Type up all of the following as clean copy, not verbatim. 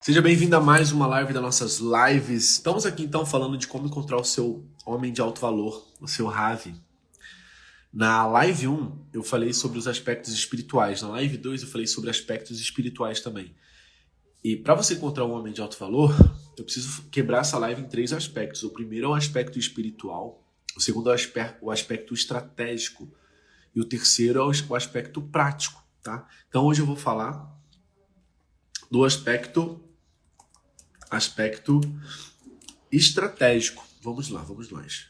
Seja bem-vindo a mais uma live das nossas lives. Estamos aqui então falando de como encontrar o seu homem de alto valor, o seu Ravi. Na live 1 eu falei sobre os aspectos espirituais, na live 2 eu falei sobre aspectos espirituais também. E para você encontrar um homem de alto valor, eu preciso quebrar essa live em 3 aspectos. O primeiro é o aspecto espiritual, o segundo é o aspecto estratégico e o terceiro é o aspecto prático, tá? Então hoje eu vou falar do aspecto estratégico. Vamos lá, vamos nós.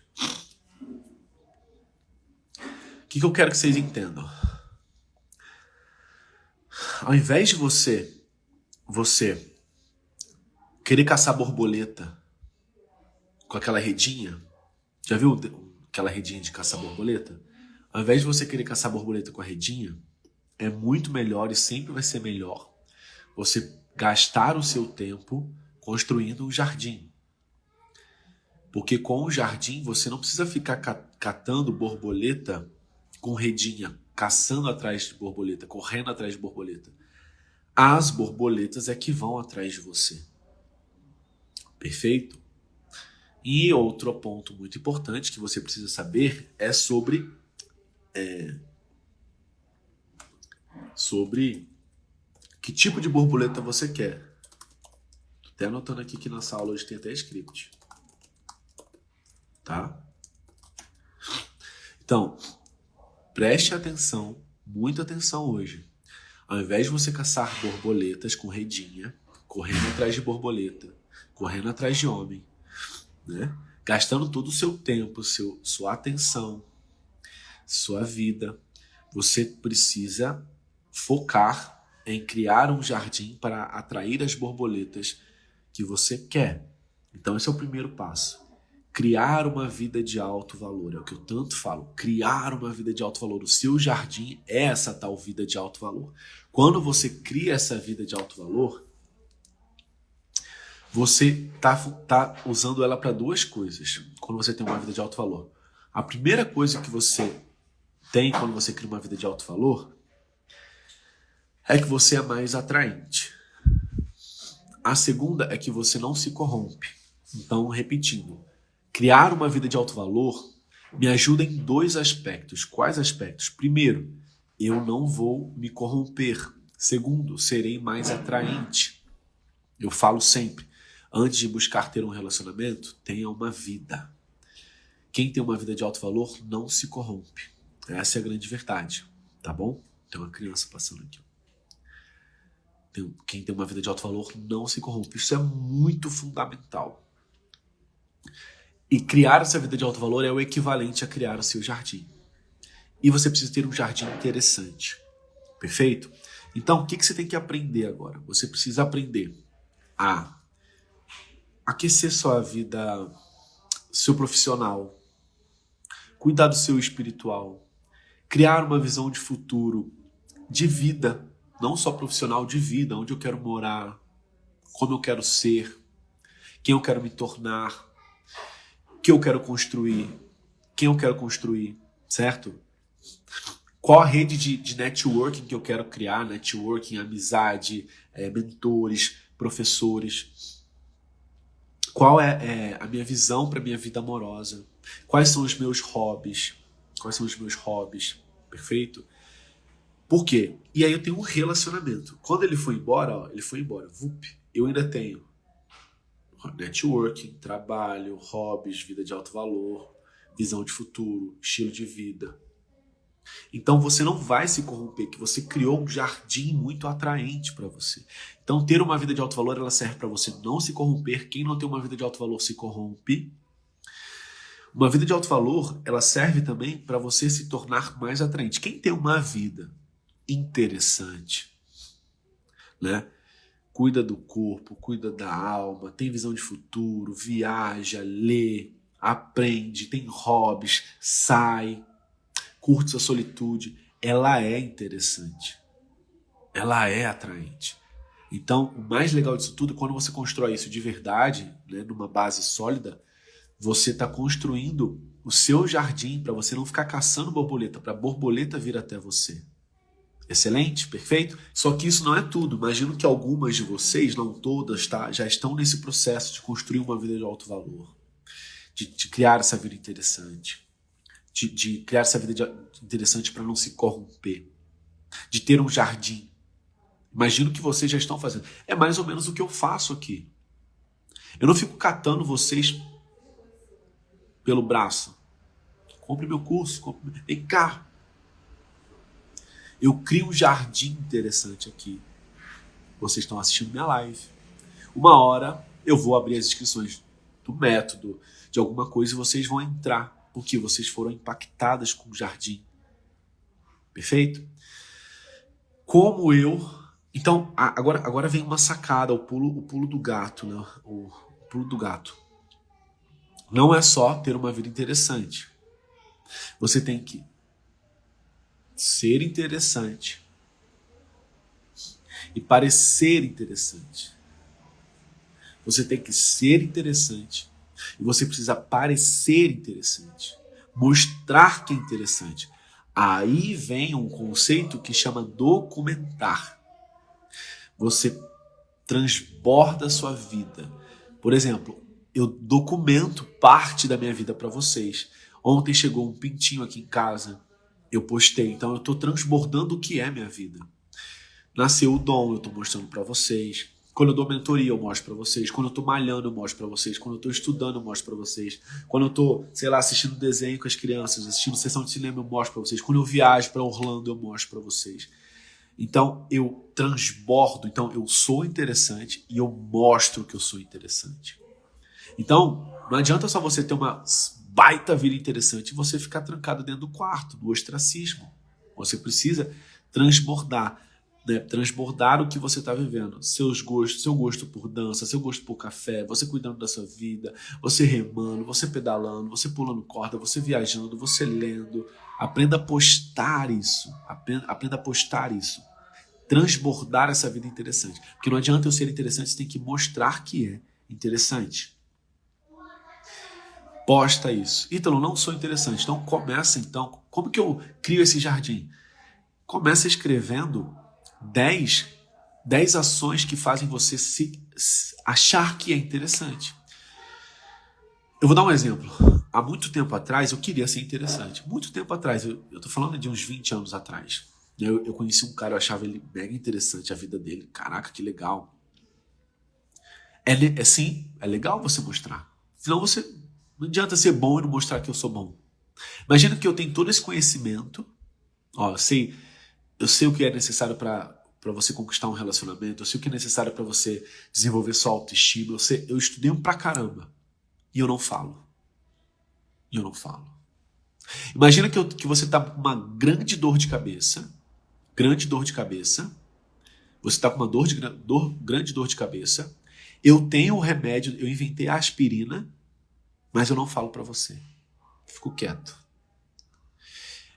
O que eu quero que vocês entendam? Ao invés de você querer caçar borboleta com aquela redinha, já viu aquela redinha de caçar borboleta? Ao invés de você querer caçar borboleta com a redinha, é muito melhor e sempre vai ser melhor você gastar o seu tempo construindo um jardim. Porque com o jardim você não precisa ficar catando borboleta com redinha, caçando atrás de borboleta, correndo atrás de borboleta. As borboletas é que vão atrás de você. Perfeito? E outro ponto muito importante que você precisa saber é sobre que tipo de borboleta você quer. Tô até anotando aqui que nessa aula hoje tem até script. Tá? Então, preste atenção, muita atenção hoje. Ao invés de você caçar borboletas com redinha, correndo atrás de borboleta, correndo atrás de homem, né? Gastando todo o seu tempo, sua atenção, sua vida, você precisa focar em criar um jardim para atrair as borboletas que você quer. Então esse é o primeiro passo. Criar uma vida de alto valor, é o que eu tanto falo. Criar uma vida de alto valor. O seu jardim é essa tal vida de alto valor. Quando você cria essa vida de alto valor, você tá usando ela para duas coisas. Quando você tem uma vida de alto valor. A primeira coisa que você tem quando você cria uma vida de alto valor é que você é mais atraente. A segunda é que você não se corrompe. Então, repetindo. Criar uma vida de alto valor me ajuda em 2 aspectos. Quais aspectos? Primeiro, eu não vou me corromper. Segundo, serei mais atraente. Eu falo sempre, antes de buscar ter um relacionamento, tenha uma vida. Quem tem uma vida de alto valor não se corrompe. Essa é a grande verdade, tá bom? Tem uma criança passando aqui. Quem tem uma vida de alto valor não se corrompe. Isso é muito fundamental. E criar essa vida de alto valor é o equivalente a criar o seu jardim. E você precisa ter um jardim interessante. Perfeito? Então, o que você tem que aprender agora? Você precisa aprender a aquecer sua vida, seu profissional, cuidar do seu espiritual, criar uma visão de futuro, de vida, não só profissional, de vida, onde eu quero morar, como eu quero ser, quem eu quero me tornar, que eu quero construir, quem eu quero construir, certo? Qual a rede de networking que eu quero criar, networking, amizade, mentores, professores. Qual é a minha visão para a minha vida amorosa? Quais são os meus hobbies? Perfeito? Por quê? E aí eu tenho um relacionamento. Quando ele foi embora, Vup, eu ainda tenho networking, trabalho, hobbies, vida de alto valor, visão de futuro, estilo de vida. Então você não vai se corromper, que você criou um jardim muito atraente para você. Então ter uma vida de alto valor, ela serve para você não se corromper. Quem não tem uma vida de alto valor se corrompe. Uma vida de alto valor, ela serve também para você se tornar mais atraente. Quem tem uma vida interessante, né? Cuida do corpo, cuida da alma, tem visão de futuro, viaja, lê, aprende, tem hobbies, sai, curte sua solitude. Ela é interessante. Ela é atraente. Então, o mais legal disso tudo é quando você constrói isso de verdade, né, numa base sólida, você está construindo o seu jardim para você não ficar caçando borboleta, para a borboleta vir até você. Excelente, perfeito? Só que isso não é tudo. Imagino que algumas de vocês, não todas, tá, já estão nesse processo de construir uma vida de alto valor, de criar essa vida interessante, de criar essa vida interessante para não se corromper, de ter um jardim. Imagino que vocês já estão fazendo. É mais ou menos o que eu faço aqui. Eu não fico catando vocês pelo braço. Compre meu curso, vem cá. Eu crio um jardim interessante aqui. Vocês estão assistindo minha live. Uma hora eu vou abrir as inscrições do método, de alguma coisa, e vocês vão entrar, porque vocês foram impactadas com o jardim. Perfeito? Como eu... Então, agora vem uma sacada, o pulo do gato, né? O pulo do gato. Não é só ter uma vida interessante. Você tem que ser interessante e parecer interessante. Você tem que ser interessante e você precisa parecer interessante, mostrar que é interessante. Aí vem um conceito que chama documentar. Você transborda a sua vida. Por exemplo, eu documento parte da minha vida para vocês. Ontem chegou um pintinho aqui em casa, eu postei, então eu estou transbordando o que é minha vida. Nasceu o dom, eu estou mostrando para vocês. Quando eu dou mentoria, eu mostro para vocês. Quando eu estou malhando, eu mostro para vocês. Quando eu estou estudando, eu mostro para vocês. Quando eu estou, assistindo desenho com as crianças, assistindo sessão de cinema, eu mostro para vocês. Quando eu viajo para Orlando, eu mostro para vocês. Então, eu transbordo. Então, eu sou interessante e eu mostro que eu sou interessante. Então, não adianta só você ter uma baita vida interessante e você ficar trancado dentro do quarto, no ostracismo. Você precisa transbordar. Né? Transbordar o que você está vivendo, seus gostos, seu gosto por dança, seu gosto por café, você cuidando da sua vida, você remando, você pedalando, você pulando corda, você viajando, você lendo. Aprenda a postar isso, aprenda a postar isso, transbordar essa vida interessante, porque não adianta eu ser interessante, você tem que mostrar que é interessante. Posta isso. Ítalo, não sou interessante, então começa então. Como que eu crio esse jardim? Começa escrevendo 10 ações que fazem você achar que é interessante. Eu vou dar um exemplo. Há muito tempo atrás, eu queria ser interessante. Muito tempo atrás, eu tô falando de uns 20 anos atrás. Eu conheci um cara, eu achava ele mega interessante, a vida dele. Caraca, que legal. Sim, é legal você mostrar. Senão não adianta ser bom e não mostrar que eu sou bom. Imagina que eu tenho todo esse conhecimento. Eu sei o que é necessário para você conquistar um relacionamento, eu sei o que é necessário para você desenvolver sua autoestima, eu estudei pra caramba e eu não falo. Imagina que você está com uma grande dor de cabeça, você está com uma grande dor de cabeça, eu tenho o remédio, eu inventei a aspirina, mas eu não falo para você, fico quieto.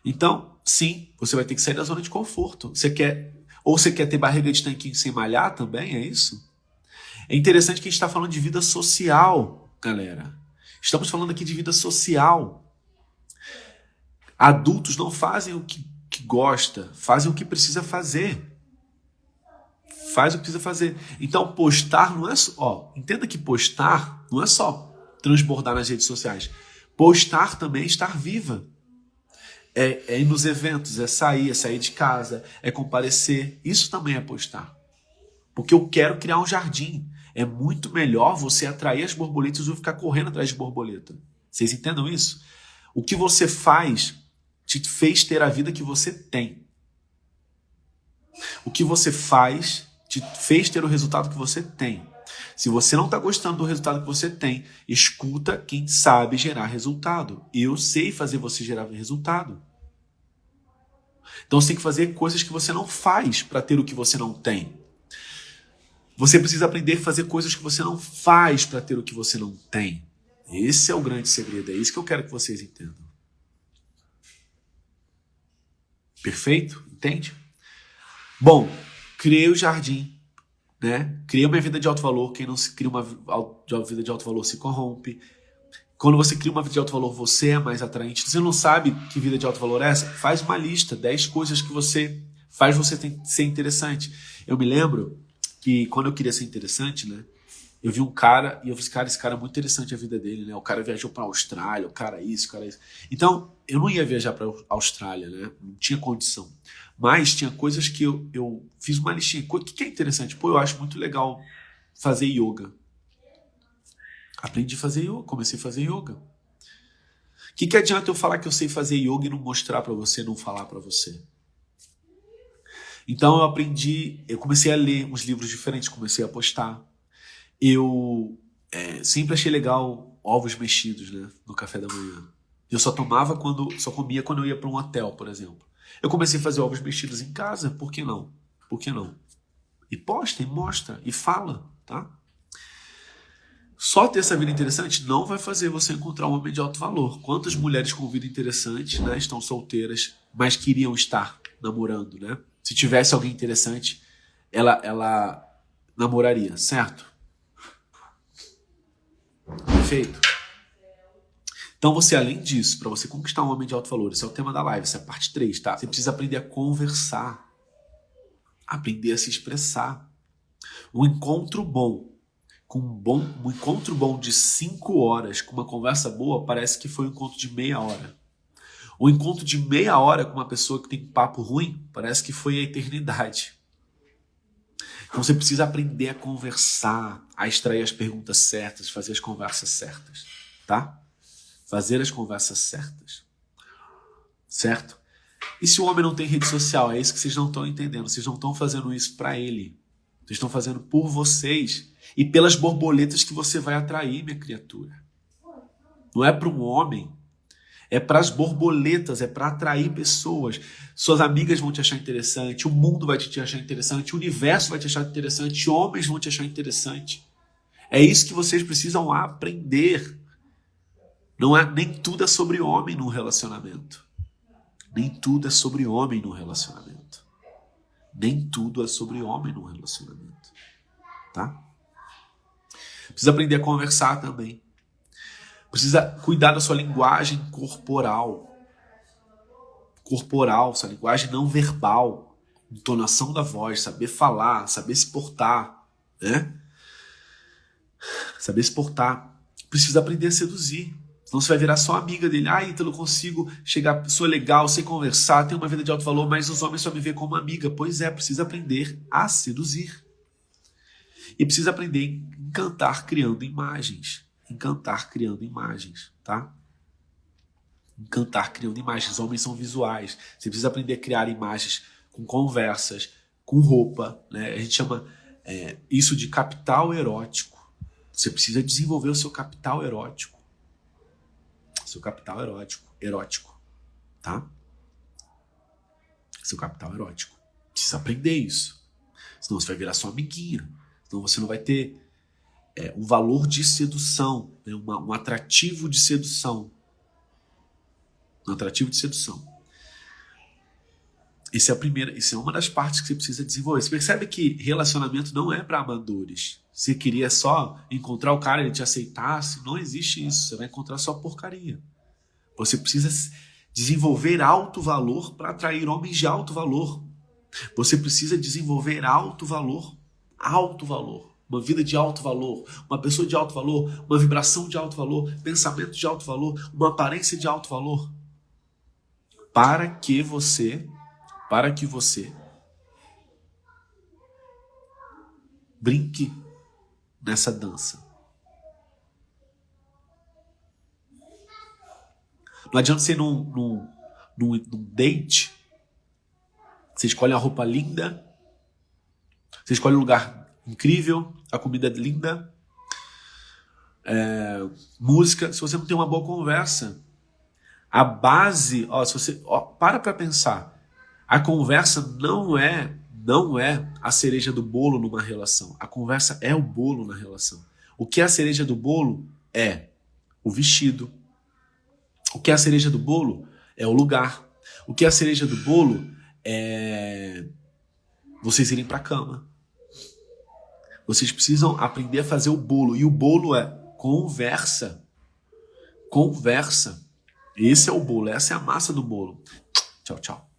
Então, sim, você vai ter que sair da zona de conforto. Você quer ter barriga de tanquinho sem malhar também, é isso? É interessante que a gente está falando de vida social, galera. Estamos falando aqui de vida social. Adultos não fazem o que gosta, fazem o que precisa fazer. Faz o que precisa fazer. Então, postar não é só... entenda que postar não é só transbordar nas redes sociais. Postar também é estar viva. É ir nos eventos, é sair de casa, é comparecer. Isso também é postar. Porque eu quero criar um jardim. É muito melhor você atrair as borboletas do que ficar correndo atrás de borboleta. Vocês entendam isso? O que você faz te fez ter a vida que você tem. O que você faz te fez ter o resultado que você tem. Se você não está gostando do resultado que você tem, escuta quem sabe gerar resultado. Eu sei fazer você gerar resultado. Então você tem que fazer coisas que você não faz para ter o que você não tem. Você precisa aprender a fazer coisas que você não faz para ter o que você não tem. Esse é o grande segredo, é isso que eu quero que vocês entendam. Perfeito? Entende? Bom, criei o jardim, né? Criei uma vida de alto valor. Quem não se cria uma vida de alto valor se corrompe. Quando você cria uma vida de alto valor, você é mais atraente. Você não sabe que vida de alto valor é essa? Faz uma lista, 10 coisas que você faz você ser interessante. Eu me lembro que quando eu queria ser interessante, né? Eu vi um cara e eu falei, cara, esse cara é muito interessante a vida dele, né? O cara viajou pra Austrália, o cara isso, o cara isso. Então, eu não ia viajar pra Austrália, né? Não tinha condição. Mas tinha coisas que eu fiz uma listinha. O que é interessante? Pô, eu acho muito legal fazer yoga. Aprendi a fazer yoga, comecei a fazer yoga. O que adianta eu falar que eu sei fazer yoga e não mostrar pra você, não falar pra você? Então eu comecei a ler uns livros diferentes, comecei a postar. Eu sempre achei legal ovos mexidos, né, no café da manhã. Eu só comia quando eu ia para um hotel, por exemplo. Eu comecei a fazer ovos mexidos em casa, por que não? Por que não? E posta, e mostra, e fala, tá? Só ter essa vida interessante não vai fazer você encontrar um homem de alto valor. Quantas mulheres com vida interessante, né, estão solteiras, mas queriam estar namorando, né? Se tivesse alguém interessante, ela namoraria, certo? Perfeito? Então você, além disso, para você conquistar um homem de alto valor, esse é o tema da live, essa é a parte 3, tá? Você precisa aprender a conversar, aprender a se expressar. Um encontro bom de 5 horas com uma conversa boa parece que foi um encontro de meia hora. Um encontro de meia hora com uma pessoa que tem papo ruim parece que foi a eternidade. Então você precisa aprender a conversar, a extrair as perguntas certas, fazer as conversas certas, tá? Fazer as conversas certas, certo? E se o homem não tem rede social? É isso que vocês não estão entendendo. Vocês não estão fazendo isso para ele. Vocês estão fazendo por vocês e pelas borboletas que você vai atrair, minha criatura. Não é para um homem. É para as borboletas, é para atrair pessoas. Suas amigas vão te achar interessante, o mundo vai te achar interessante, o universo vai te achar interessante, homens vão te achar interessante. É isso que vocês precisam aprender. Nem tudo é sobre homem no relacionamento. Nem tudo é sobre homem no relacionamento. Nem tudo é sobre homem no relacionamento. Tá? Precisa aprender a conversar também. Precisa cuidar da sua linguagem corporal. Sua linguagem não verbal. Entonação da voz, saber falar, saber se portar. Né? Saber se portar. Precisa aprender a seduzir. Senão você vai virar só amiga dele. Ítalo, eu consigo chegar, sou legal, sei conversar, tenho uma vida de alto valor, mas os homens só me veem como amiga. Pois é, precisa aprender a seduzir. E precisa aprender a encantar criando imagens. Encantar criando imagens, tá? Encantar criando imagens. Os homens são visuais. Você precisa aprender a criar imagens com conversas, com roupa, né? A gente chama isso de capital erótico. Você precisa desenvolver o seu capital erótico. Seu capital erótico, tá? Seu capital erótico. Precisa aprender isso. Senão você vai virar sua amiguinha. Senão você não vai ter um valor de sedução, né? Um atrativo de sedução. Um atrativo de sedução. Isso é uma das partes que você precisa desenvolver. Você percebe que relacionamento não é para amadores. Você queria só encontrar o cara e ele te aceitasse. Não existe isso. Você vai encontrar só porcaria. Você precisa desenvolver alto valor para atrair homens de alto valor. Você precisa desenvolver alto valor. Alto valor. Uma vida de alto valor. Uma pessoa de alto valor. Uma vibração de alto valor. Pensamento de alto valor. Uma aparência de alto valor. Para que você brinque nessa dança. Não adianta você ir num date, você escolhe a roupa linda, você escolhe um lugar incrível, a comida linda, música. Se você não tem uma boa conversa, a base, para pensar, a conversa não é a cereja do bolo numa relação. A conversa é o bolo na relação. O que é a cereja do bolo é o vestido. O que é a cereja do bolo é o lugar. O que é a cereja do bolo é vocês irem para a cama. Vocês precisam aprender a fazer o bolo. E o bolo é conversa. Conversa. Esse é o bolo. Essa é a massa do bolo. Tchau, tchau.